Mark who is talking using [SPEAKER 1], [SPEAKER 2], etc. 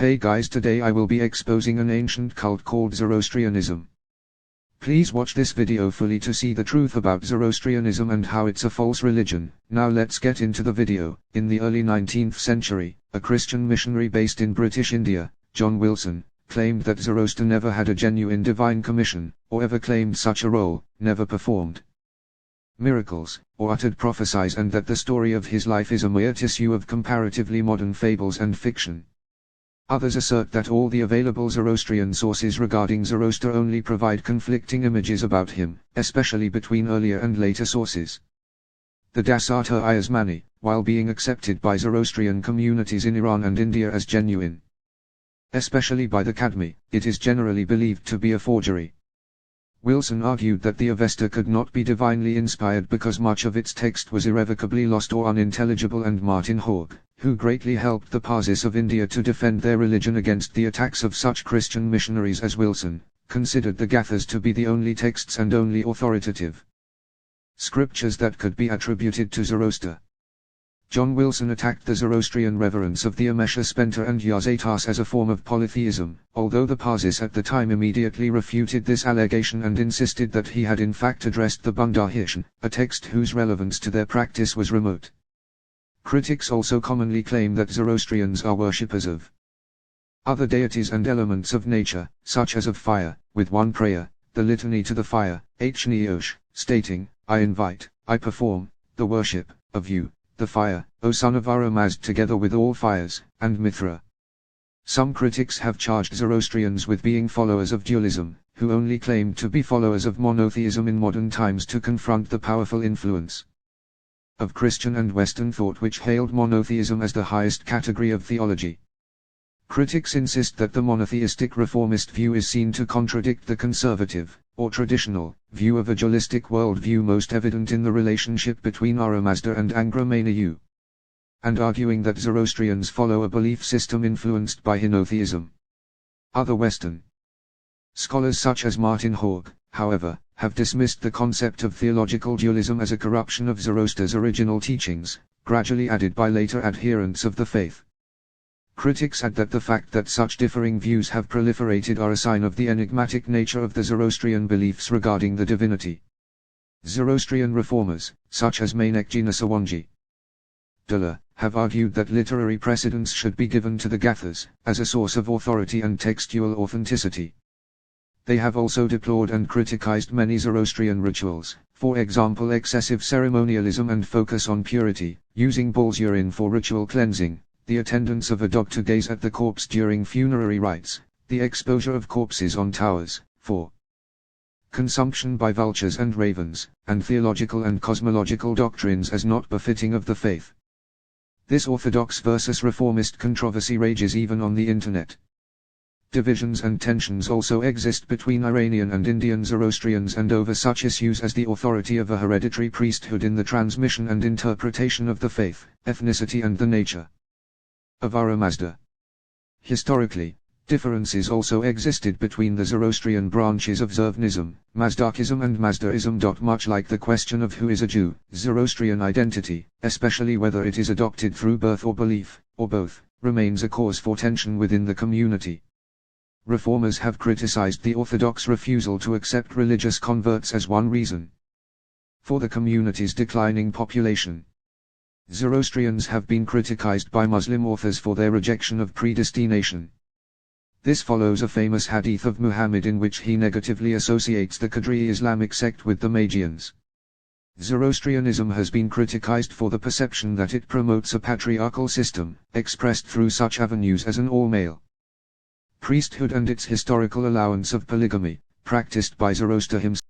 [SPEAKER 1] Hey guys, today I will be exposing an ancient cult called Zoroastrianism. Please watch this video fully to see the truth about Zoroastrianism and how it's a false religion. Now let's get into the video. In the early 19th century, a Christian missionary based in British India, John Wilson, claimed that Zoroaster never had a genuine divine commission, or ever claimed such a role, never performed miracles, or uttered prophecies, and that the story of his life is a mere tissue of comparatively modern fables and fiction. Others assert that all the available Zoroastrian sources regarding Zoroaster only provide conflicting images about him, especially between earlier and later sources. The Dasata Ayasmani, while being accepted by Zoroastrian communities in Iran and India as genuine, especially by the Kadmi, it is generally believed to be a forgery. Wilson argued that the Avesta could not be divinely inspired because much of its text was irrevocably lost or unintelligible, and Martin Hawke, who greatly helped the Parsis of India to defend their religion against the attacks of such Christian missionaries as Wilson, considered the Gathas to be the only texts and only authoritative scriptures that could be attributed to Zoroaster. John Wilson attacked the Zoroastrian reverence of the Amesha Spenta and Yazatas as a form of polytheism, although the Parsis at the time immediately refuted this allegation and insisted that he had in fact addressed the Bundahishan, a text whose relevance to their practice was remote. Critics also commonly claim that Zoroastrians are worshippers of other deities and elements of nature, such as of fire, with one prayer, the Litany to the Fire, H. stating, I invite, I perform, the worship, of you, the fire, O son of Aramazd, together with all fires, and Mithra. Some critics have charged Zoroastrians with being followers of dualism, who only claimed to be followers of monotheism in modern times to confront the powerful influence of Christian and Western thought, which hailed monotheism as the highest category of theology. Critics insist that the monotheistic reformist view is seen to contradict the conservative, or traditional, view of a dualistic worldview most evident in the relationship between Aramazda and Angra Mainyu, and arguing that Zoroastrians follow a belief system influenced by henotheism. Other Western scholars such as Martin Hawke, however, have dismissed the concept of theological dualism as a corruption of Zoroaster's original teachings, gradually added by later adherents of the faith. Critics add that the fact that such differing views have proliferated are a sign of the enigmatic nature of the Zoroastrian beliefs regarding the divinity. Zoroastrian reformers, such as Mainekji Nasawanji Dullah, have argued that literary precedence should be given to the Gathas, as a source of authority and textual authenticity. They have also deplored and criticized many Zoroastrian rituals, for example excessive ceremonialism and focus on purity, using bull's urine for ritual cleansing, the attendance of a dog to gaze at the corpse during funerary rites, the exposure of corpses on towers, for consumption by vultures and ravens, and theological and cosmological doctrines as not befitting of the faith. This orthodox versus reformist controversy rages even on the internet. Divisions and tensions also exist between Iranian and Indian Zoroastrians and over such issues as the authority of a hereditary priesthood in the transmission and interpretation of the faith, ethnicity, and the nature of Aramazda. Historically, differences also existed between the Zoroastrian branches of Zervanism, Mazdakism and Mazdaism. Much like the question of who is a Jew, Zoroastrian identity, especially whether it is adopted through birth or belief, or both, remains a cause for tension within the community. Reformers have criticized the Orthodox refusal to accept religious converts as one reason for the community's declining population. Zoroastrians have been criticized by Muslim authors for their rejection of predestination. This follows a famous hadith of Muhammad in which he negatively associates the Qadri Islamic sect with the Magians. Zoroastrianism has been criticized for the perception that it promotes a patriarchal system, expressed through such avenues as an all-male priesthood and its historical allowance of polygamy, practiced by Zoroaster himself.